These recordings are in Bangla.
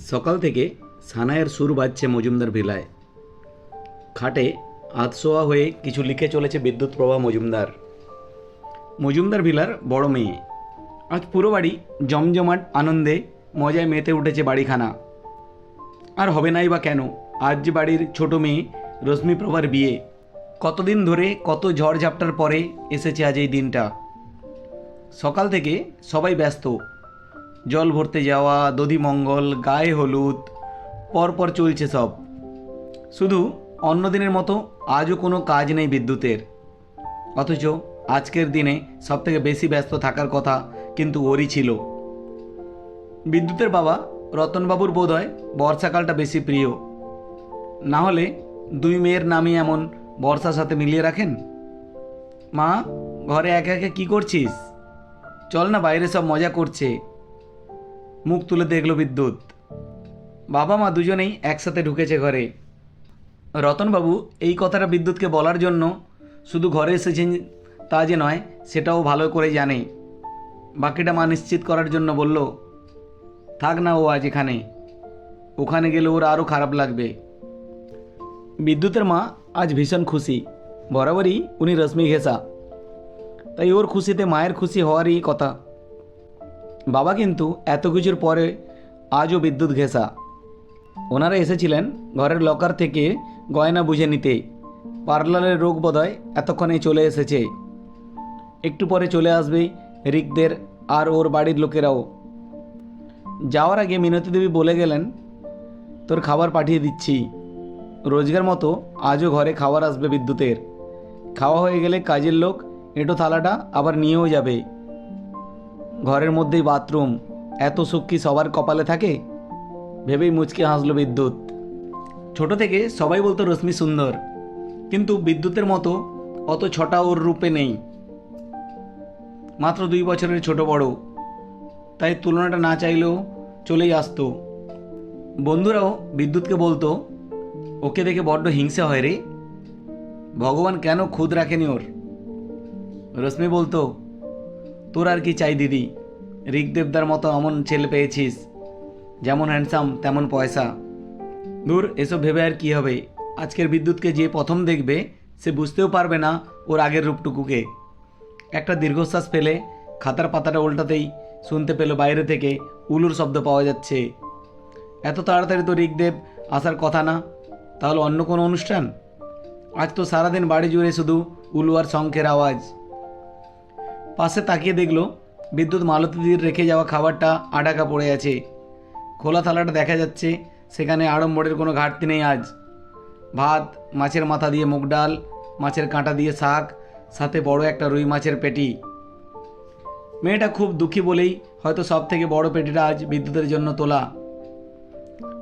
সকাল থেকে সানাইয়ের সুর বাজছে মজুমদার ভিলায়। খাটে আধশোয়া হয়ে কিছু লিখে চলেছে বিদ্যুৎ প্রভা মজুমদার। মজুমদার ভিলার বড় মেয়ে। আজ পুরো বাড়ি জমজমাট আনন্দে মজায় মেতে উঠেছে বাড়িখানা। আর হবে নাই বা কেন, আজ যে বাড়ির ছোট মেয়ে রশ্মিপ্রভার বিয়ে। কতদিন ধরে কত ঝড়ঝাপটার পরে এসেছে আজ এই দিনটা। সকাল থেকে সবাই ব্যস্ত। জল ভরতে যাওয়া, দধিমঙ্গল, গায়ে হলুদ, পরপর চলছে সব। শুধু অন্য দিনের মতো আজও কোনো কাজ নেই বিদ্যুতের। অথচ আজকের দিনে সবথেকে বেশি ব্যস্ত থাকার কথা কিন্তু ওরই ছিল। বিদ্যুতের বাবা রতনবাবুর বোধহয় বর্ষাকালটা বেশি প্রিয়। না হলে দুই মেয়ের নামই এমন বর্ষার সাথে মিলিয়ে রাখেন। মা, ঘরে একা একা কী করছিস? চল না, বাইরে সব মজা করছে। মুখ তুলে দেখলো বিদ্যুৎ। বাবা মা দুজনেই একসাথে ঢুকেছে ঘরে। রতনবাবু এই কথাটা বিদ্যুৎকে বলার জন্য শুধু ঘরে এসেছেন তা যে নয়, সেটাও ভালো করে জানে। বাকিটা মা নিশ্চিত করার জন্য বলল, থাক না ও আজ এখানে, ওখানে গেলে ওর আরও খারাপ লাগবে। বিদ্যুতের মা আজ ভীষণ খুশি। বরাবরই উনি রশ্মি ঘেঁষা, তাই ওর খুশিতে মায়ের খুশি হওয়ারই কথা। বাবা কিন্তু এত কিছুর পরে আজও বিদ্যুৎ ঘেঁষা। ওনারা এসেছিলেন ঘরের লকার থেকে গয়না বুঝে নিতে। পার্লারের রোগ বোধহয় এতক্ষণে চলে এসেছে। একটু পরে চলে আসবে রিকদের আর ওর বাড়ির লোকেরাও। যাওয়ার আগে মিনতি দেবী বলে গেলেন, তোর খাবার পাঠিয়ে দিচ্ছি। রোজগার মতো আজও ঘরে খাবার আসবে বিদ্যুতের। খাওয়া হয়ে গেলে কাজের লোক এঁটো থালাটা আবার নিয়েও যাবে। ঘরের মধ্যেই বাথরুম, এত সুখ কি সবার কপালে থাকে? ভেবেই মুচকে হাসলো বিদ্যুৎ। ছোট থেকে সবাই বলতো রশ্মি সুন্দর, কিন্তু বিদ্যুতের মতো অত ছটা ওর রূপে নেই। মাত্র 2 বছরের ছোট বড়, তাই তুলনাটা না চাইলেও চলেই আসতো। বন্ধুরাও বিদ্যুৎকে বলতো, ওকে দেখে বড্ড হিংসা হয় রে, ভগবান কেন খুদ রাখেনি ওর। রশ্মি বলতো, তোর আর কি চাই দিদি, ঋগদেবদার মতো এমন ছেলে পেয়েছিস, যেমন হ্যান্ডসাম তেমন পয়সা। দূর, এসব ভেবে আর কি হবে। আজকের বিদ্যুৎকে যে প্রথম দেখবে সে বুঝতেও পারবে না ওর আগের রূপটুকুকে। একটা দীর্ঘশ্বাস ফেলে খাতার পাতাটা উল্টাতেই শুনতে পেল বাইরে থেকে উলুর শব্দ পাওয়া যাচ্ছে। এত তাড়াতাড়ি তো ঋগদেব আসার কথা না, তাহলে অন্য কোনো অনুষ্ঠান? আজ তো সারাদিন বাড়ি জুড়ে শুধু উলু আর শঙ্খের আওয়াজ। পাশে তাকিয়ে দেখল বিদ্যুৎ মালতীদির রেখে যাওয়া খাবারটা আঢাকা পড়ে আছে। খোলা থালাটা দেখা যাচ্ছে, সেখানে আড়ম্বরের কোনো ঘাটতি নেই আজ। ভাত, মাছের মাথা দিয়ে মুগ ডাল, মাছের কাঁটা দিয়ে শাক, সাথে বড় একটা রুই মাছের পেটি। মেয়েটা খুব দুঃখী বলেই হয়তো সব থেকে বড় পেটিটা আজ বিদ্যুতের জন্য তোলা।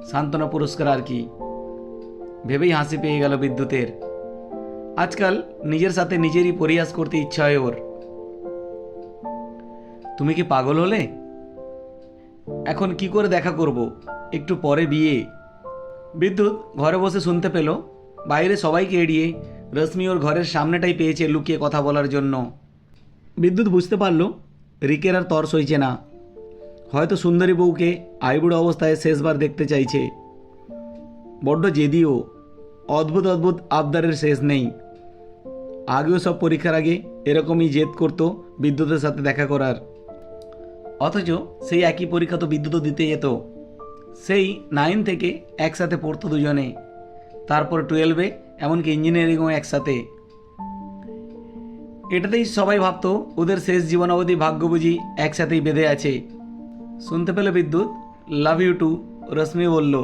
সান্ত্বনা পুরস্কার আর কি, ভেবেই হাসি পেয়ে গেল বিদ্যুতের। আজকাল নিজের সাথে নিজেরই পরিহাস করতে ইচ্ছা হয় ওর। তুমি কি পাগল হলে? এখন কি করে দেখা করব? একটু পরে বিয়ে। বিদ্যুৎ ঘরে বসে শুনতে পেল বাইরে সবাইকে এড়িয়ে রশ্মি ওর ঘরের সামনেটাই পেয়েছে লুকিয়ে কথা বলার জন্য। বিদ্যুৎ বুঝতে পারল রিকের আর তর সইছে না। হয়তো সুন্দরী বউকে আইবুড়ো অবস্থায় শেষবার দেখতে চাইছে। বড্ড জেদিও, অদ্ভুত অদ্ভুত আবদারের শেষ নেই। আগেও সব পরীক্ষার আগে এরকমই জেদ করতো বিদ্যুতের সাথে দেখা করার। অথচ সেই একই পরীক্ষা তো বিদ্যুৎও দিতে যেত। সেই 9 থেকে একসাথে পড়তো দুজনে, তারপর 12-এ, এমনকি ইঞ্জিনিয়ারিংও একসাথে। এটাতেই সবাই ভাবতো ওদের শেষ জীবনাবধি ভাগ্য বুঝি একসাথেই বেঁধে আছে। শুনতে পেল বিদ্যুৎ, লাভ ইউ টু, রশ্মি বলল।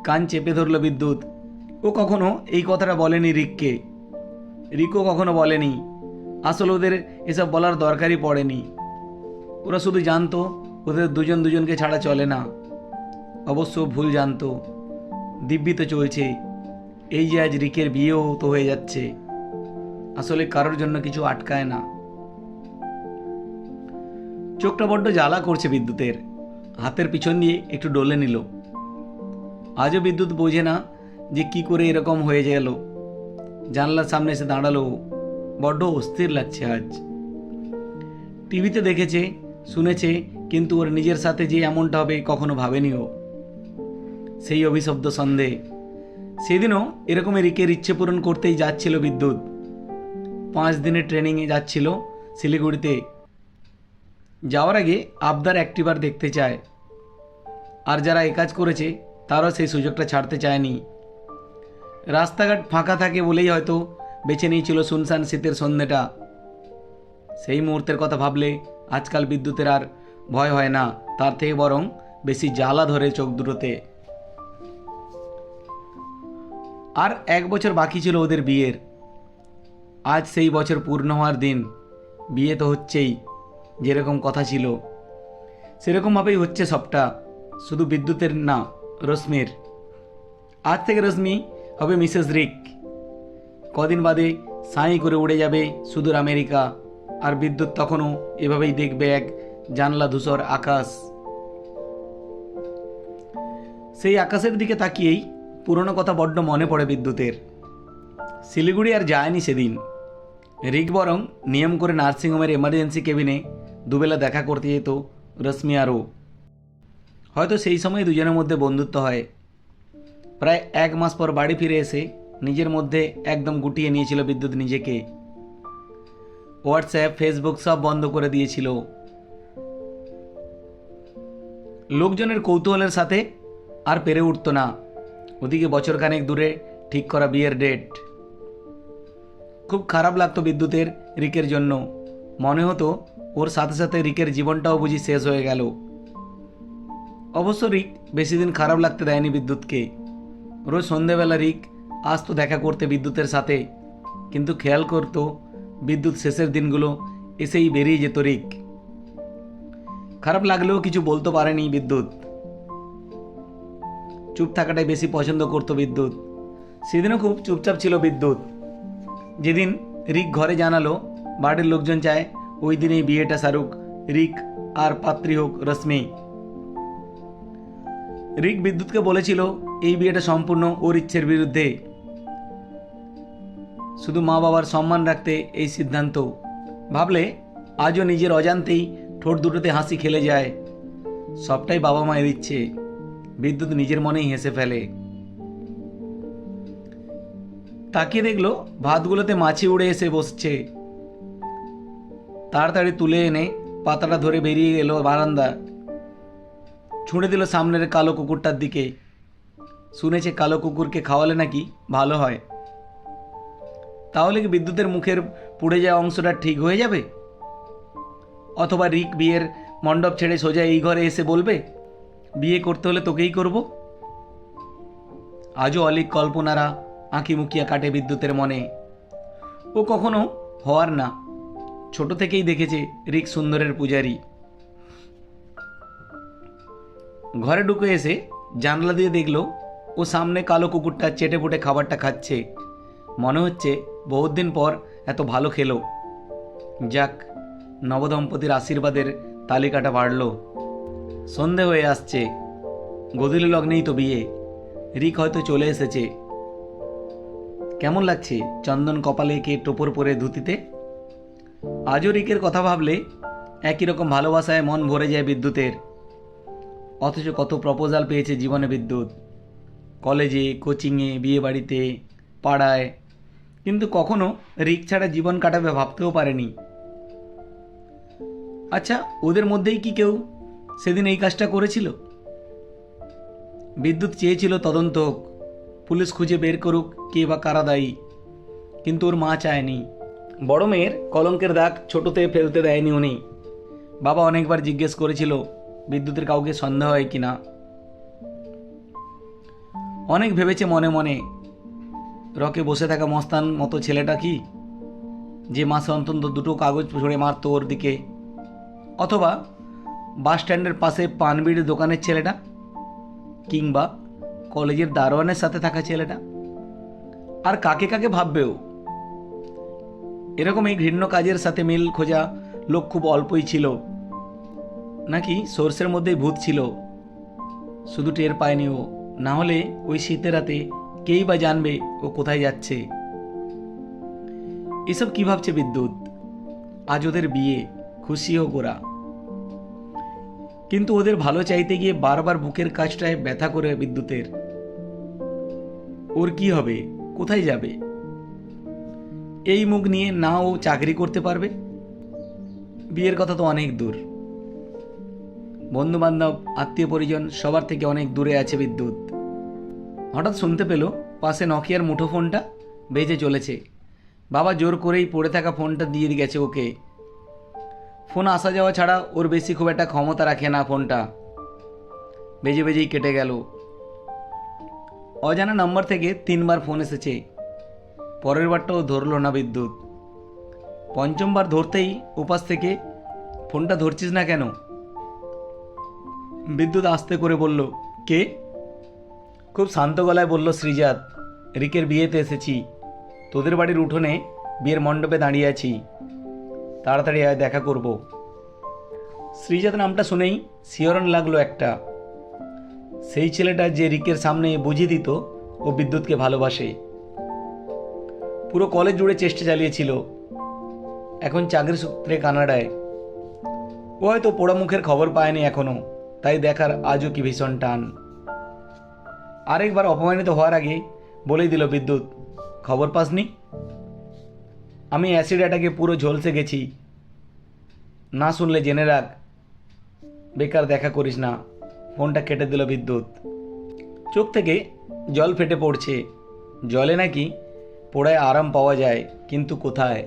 কান চেপে ধরল বিদ্যুৎ। ও কখনো এই কথাটা বলেনি রিককে, রিকও কখনো বলেনি। আসলে ওদের এসব বলার দরকারই পড়েনি। ওরা শুধু জানতো ওদের দুজন দুজনকে ছাড়া চলে না। অবশ্য ভুল জানতো, দিব্যি তো চলছে। এই যে আজ রিকের বিয়েও তো হয়ে যাচ্ছে, আসলে কারোর জন্য কিছু আটকায় না। চোখটা বড্ড জ্বালা করছে বিদ্যুতের। হাতের পিছন দিয়ে একটু ডলে নিল। আজও বিদ্যুৎ বোঝে না যে কি করে এরকম হয়ে গেল। জানলার সামনে এসে দাঁড়ালো। বড্ড অস্থির লাগছে আজ। টিভিতে দেখেছে, শুনেছে, কিন্তু ওর নিজের সাথে যে এমনটা হবে কখনো ভাবেনি ও। সেই অভিশব্দ সন্ধে। সেদিনও এরকমই রিকের ইচ্ছে পূরণ করতেই যাচ্ছিল বিদ্যুৎ। 5 দিনের ট্রেনিংয়ে যাচ্ছিল শিলিগুড়িতে। যাওয়ার আগে আবদার একটিবার দেখতে চায়, আর যারা এই কাজ করেছে তারাও সেই সুযোগটা ছাড়তে চায়নি। রাস্তাঘাট ফাঁকা থাকে বলেই হয়তো বেছে নিয়েছিল শুনশান শীতের সন্ধ্যেটা। সেই মুহূর্তের কথা ভাবলে আজকাল বিদ্যুতের আর ভয় হয় না, তার থেকে বরং বেশি জ্বালা ধরে চোখ দুটোতে। আর 1 বছর বাকি ছিল ওদের বিয়ের। আজ সেই বছর পূর্ণ হওয়ার দিন। বিয়ে তো হচ্ছেই, যেরকম কথা ছিল সেরকমভাবেই হচ্ছে সবটা। শুধু বিদ্যুতের না, রশ্মির। আজ থেকে রশ্মি হবে মিসেস রিক। কদিন বাদে সাঁই করে উড়ে যাবে সুদূর আমেরিকা, আর বিদ্যুৎ তখনও এভাবেই দেখবে এক জানলা ধূসর আকাশ। সেই আকাশের দিকে তাকিয়েই পুরনো কথা বড্ড মনে পড়ে বিদ্যুতের। শিলিগুড়ি আর যায়নি সেদিন। রিক বরং নিয়ম করে নার্সিংহোমের এমার্জেন্সি কেবিনে দুবেলা দেখা করতে যেত রশ্মি আরও। হয়তো সেই সময় দুজনের মধ্যে বন্ধুত্ব হয়। প্রায় 1 মাস পর বাড়ি ফিরে এসে নিজের মধ্যে একদম গুটিয়ে নিয়েছিল বিদ্যুৎ নিজেকে। হোয়াটসঅ্যাপ, ফেসবুক সব বন্ধ করে দিয়েছিল। লোকজনের কৌতূহলের সাথে আর পেরে উঠত না। ওদিকে বছরখানেক দূরে ঠিক করা বিয়ের ডেট। খুব খারাপ লাগতো বিদ্যুতের রিকের জন্য। মনে হতো ওর সাথে সাথে রিকের জীবনটাও বুঝি শেষ হয়ে গেল। অবশ্য রিক বেশি দিন খারাপ লাগতে দেয়নি বিদ্যুৎকে। রোজ সন্ধেবেলা রিক আসতো দেখা করতে বিদ্যুতের সাথে, কিন্তু খেয়াল করতো বিদ্যুৎ শেষের দিনগুলো এসেই বেরিয়ে যেত রিক। খারাপ লাগলেও কিছু বলতে পারেনি বিদ্যুৎ। চুপ থাকাটাই বেশি পছন্দ করতো বিদ্যুৎ। সেদিনও খুব চুপচাপ ছিল বিদ্যুৎ। যেদিন রিক ঘরে জানালো বাড়ির লোকজন চায় ওই দিনেই বিয়েটা সারুক, রিক আর পাত্রী হোক রশ্মি। রিক বিদ্যুৎকে বলেছিল এই বিয়েটা সম্পূর্ণ ওর ইচ্ছের বিরুদ্ধে। শুধু মা বাবার সম্মান রাখতে এই সিদ্ধান্ত। ভাবলে আজও নিজের অজান্তেই ঠোঁট দুটোতে হাসি খেলে যায়। সবটাই বাবা মায়ের ইচ্ছে। বিদ্যুৎ নিজের মনেই হেসে ফেলে। তাকিয়ে দেখলো ভাতগুলোতে মাছি উড়ে এসে বসছে। তাড়াতাড়ি তুলে এনে পাতাটা ধরে বেরিয়ে গেল বারান্দা। ছুঁড়ে দিল সামনের কালো কুকুরটার দিকে। শুনেছে কালো কুকুরকে খাওয়ালে নাকি ভালো হয়। তাহলে কি বিদ্যুতের মুখের পুড়ে যাওয়া অংশটা ঠিক হয়ে যাবে? অথবা রিক বিয়ের মণ্ডপ ছেড়ে সোজা এই ঘরে এসে বলবে বিয়ে করতে হলে তোকেই করব? আজও অলিক কল্পনারা আঁকি মুখিয়া কাটে বিদ্যুতের মনে। ও কখনো হওয়ার না, ছোট থেকেই দেখেছে রিক সুন্দরের পূজারী। ঘরে ঢুকে এসে জানলা দিয়ে দেখলো ও সামনে কালো কুকুরটা চেটে পুটে খাবারটা খাচ্ছে। মনে হচ্ছে বহুত দিন পর এত ভালো খেলো। যাক, নবদম্পতির আশীর্বাদের তালিকাটা বাড়ল। সন্ধে হয়ে আসছে, গোধূলি লগ্নেই তো বিয়ে। রিক হয়তো চলে এসেছে। কেমন লাগছে চন্দন কপালে কে টোপর পরে ধুতিতে? আজও রিকের কথা ভাবলে একই রকম ভালোবাসায় মন ভরে যায় বিদ্যুতের। অথচ কত প্রপোজাল পেয়েছে জীবনে বিদ্যুৎ, কলেজে, কোচিংয়ে, বিয়ে বাড়িতে, পাড়ায়, কিন্তু কখনো রিক ছাড়া জীবন কাটাবে ভাবতেও পারেনি। আচ্ছা, ওদের মধ্যেই কি কেউ সেদিন এই কাজটা করেছিল? বিদ্যুৎ চেয়েছিল তদন্ত হোক, পুলিশ খুঁজে বের করুক কে বা কারা দায়ী, কিন্তু ওর মা চায়নি। বড় মেয়ের কলঙ্কের দাগ ছোটতে ফেলতে দেয়নি উনি। বাবা অনেকবার জিজ্ঞেস করেছিল বিদ্যুতের কাউকে সন্দেহ হয় কিনা। অনেক ভেবেছে মনে মনে, রকে বসে থাকা মস্তান মতো ছেলেটা কি, যে মাসে অন্তত 2টো কাগজ ছুঁড়ে মারত ওর দিকে, অথবা বাস স্ট্যান্ডের পাশে পানবিড়ির দোকানের ছেলেটা, কিংবা কলেজের দারোয়ানের সাথে থাকা ছেলেটা। আর কাকে কাকে ভাববেও। এরকম এই ঘৃণ্য কাজের সাথে মিল খোঁজা লোক খুব অল্পই ছিল। নাকি সোর্সের মধ্যেই ভূত ছিল, শুধু টের পায়নি ও। না হলে ওই শীতের রাতে কেই বা জানবে ও কোথায় যাচ্ছে। এসব কি ভাবছে বিদ্যুৎ? আজ ওদের বিয়ে, খুশি হোক ওরা। কিন্তু ওদের ভালো চাইতে গিয়ে বারবার বুকের কাছটায় ব্যথা করে বিদ্যুতের। ওর কি হবে, কোথায় যাবে? এই মুখ নিয়ে না ও চাকরি করতে পারবে, বিয়ের কথা তো অনেক দূর। বন্ধু বান্ধব, আত্মীয় পরিজন সবার থেকে অনেক দূরে আছে বিদ্যুৎ। হঠাৎ শুনতে পেল পাশে নকিয়ার মুঠোফোনটা বেজে চলেছে। বাবা জোর করেই পড়ে থাকা ফোনটা দিয়ে গেছে ওকে। ফোন আসা যাওয়া ছাড়া ওর বেশি খুব একটা ক্ষমতা রাখে না ফোনটা। বেজে বেজেই কেটে গেল। অজানা নম্বর থেকে 3বার ফোন এসেছে। পরের বারটাও ধরল না বিদ্যুৎ। পঞ্চমবার ধরতেই উপাস থেকে, ফোনটা ধরছিস না কেন? বিদ্যুৎ আস্তে করে বলল, কে? খুব শান্ত গলায় বলল শ্রীজাত, রিকের বিয়েতে এসেছি। তোদের বাড়ির উঠোনে বিয়ের মণ্ডপে দাঁড়িয়ে আছি, তাড়াতাড়ি আয়, দেখা করব। শ্রীজাত নামটা শুনেই শিহরণ লাগলো একটা। সেই ছেলেটা যে রিকের সামনে বুঝিয়ে দিত ও বিদ্যুৎকে ভালোবাসে। পুরো কলেজ জুড়ে চেষ্টা চালিয়েছিল, এখন চাকরি সূত্রে কানাডায়। ও হয়তো পোড়া মুখের খবর পায়নি এখনো, তাই দেখার আজও কি ভীষণ টান। আরেকবার অপমানিত হওয়ার আগে বলেই দিল বিদ্যুৎ, খবর পাসনি? আমি অ্যাসিড অ্যাটাকে পুরো ঝলসে গেছি, না শুনলে জেনে রাখ, বেকার দেখা করিস না। ফোনটা কেটে দিল বিদ্যুৎ। চোখ থেকে জল ফেটে পড়ছে। জলে নাকি পোড়ায় আরাম পাওয়া যায়, কিন্তু কোথায়?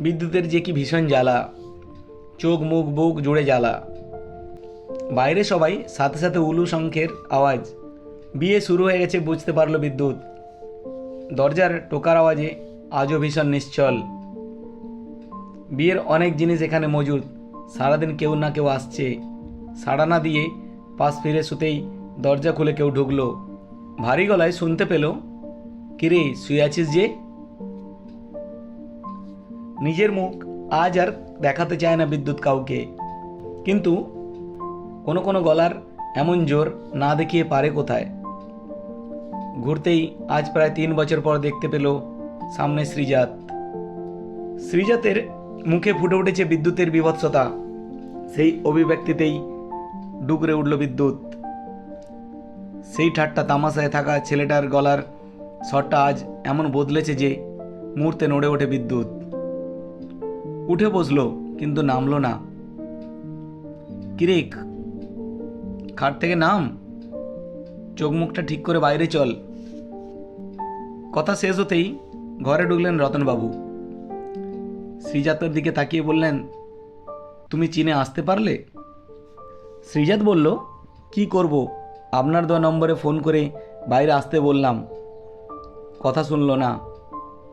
বিদ্যুতের যে কি ভীষণ জ্বালা, চোখ মুখ বুক জুড়ে জ্বালা। বাইরে সবাই সাথে সাথে উলু শঙ্খের আওয়াজ। বিয়ে শুরু হয়ে গেছে বুঝতে পারলো বিদ্যুৎ। দরজার টোকার আওয়াজে আজও ভীষণ নিশ্চল। বিয়ের অনেক জিনিস এখানে মজুদ, সারাদিন কেউ না কেউ আসছে। সাড়া না দিয়ে পাশ ফিরে শুতেই দরজা খুলে কেউ ঢুকলো। ভারী গলায় শুনতে পেল, কিরে শুয়ে আছিস যে? নিজের মুখ আজ আর দেখাতে চায় না বিদ্যুৎ কাউকে, কিন্তু কোনো কোনো গলার এমন জোর না দেখিয়ে পারে কোথায়। ঘুরতেই আজ প্রায় 3 বছর পর দেখতে পেল সামনে শ্রীজাত। শ্রীজাতের মুখে ফুটে উঠেছে বিদ্যুতের বীভৎসতা। সেই অভিব্যক্তিতেই ডুকরে উঠল বিদ্যুৎ। সেই ঠাট্টা তামাশায় থাকা ছেলেটার গলার স্বরটা আজ এমন বদলেছে যে মুহূর্তে নড়ে ওঠে বিদ্যুৎ। উঠে বসলো, কিন্তু নামলো না। কিরে, খাট থেকে নাম, চোখ মুখটা ঠিক করে বাইরে চল। কথা শেষ হতেই ঘরে ঢুকলেন রতনবাবু। শ্রীজাতের দিকে তাকিয়ে বললেন, তুমি চীনে আসতে পারলে? শ্রীজাত বলল, কি করব, আপনার দেওয়া নম্বরে ফোন করে বাইরে আসতে বললাম, কথা শুনল না।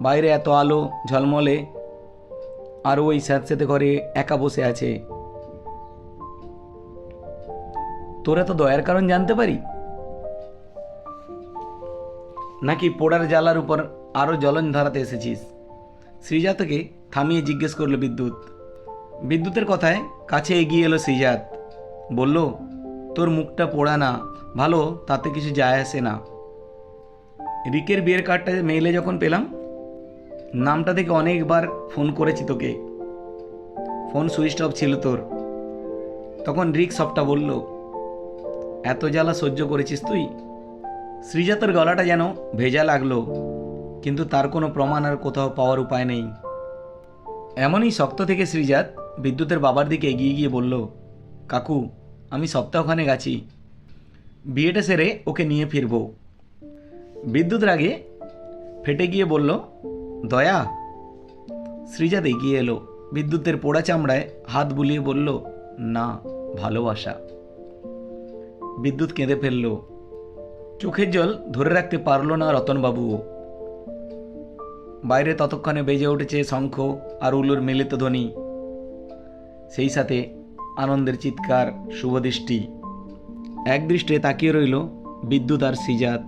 বাইরে এত আলো ঝলমলে, আর ওই স্যাঁতস্যাঁতে ঘরে একা বসে আছে। তোর এত দয়ার কারণ জানতে পারি? নাকি পোড়ার জ্বালার উপর আরও জ্বলন ধরাতে এসেছিস? শ্রীজাতকে থামিয়ে জিজ্ঞেস করলো বিদ্যুৎ। বিদ্যুতের কথায় কাছে এগিয়ে এলো শ্রীজাত। বলল, তোর মুখটা পোড়া না, ভালো, তাতে কিছু যায় আসে না। রিকের বিয়ের কার্ডটা মেইলে যখন পেলাম, নামটা থেকে অনেকবার ফোন করেছি তোকে, ফোন সুইচ অফ ছিল তোর। তখন রিক সবটা বলল। এত জ্বালা সহ্য করেছিস তুই? শ্রীজাতের গলাটা যেন ভেজা লাগলো, কিন্তু তার কোনো প্রমাণ আর কোথাও পাওয়ার উপায় নেই। এমনই শক্ত থেকে শ্রীজাত বিদ্যুতের বাবার দিকে এগিয়ে গিয়ে বলল, কাকু, আমি সপ্তাহখানেক আছি, বিয়েটা সেরে ওকে নিয়ে ফিরব। বিদ্যুৎ রাগে ফেটে গিয়ে বলল, দয়া? শ্রীজাত এগিয়ে এলো, বিদ্যুতের পোড়া চামড়ায় হাত বুলিয়ে বলল, না, ভালোবাসা। বিদ্যুৎ কেঁদে ফেলল। চোখের জল ধরে রাখতে পারল না রতনবাবুও। বাইরে ততক্ষণে বেজে উঠেছে শঙ্খ আর উলুর মিলিত ধ্বনি, সেই সাথে আনন্দের চিৎকার, শুভদৃষ্টি। একদৃষ্টে তাকিয়ে রইল বিদ্যুৎ আর শ্রীজাত।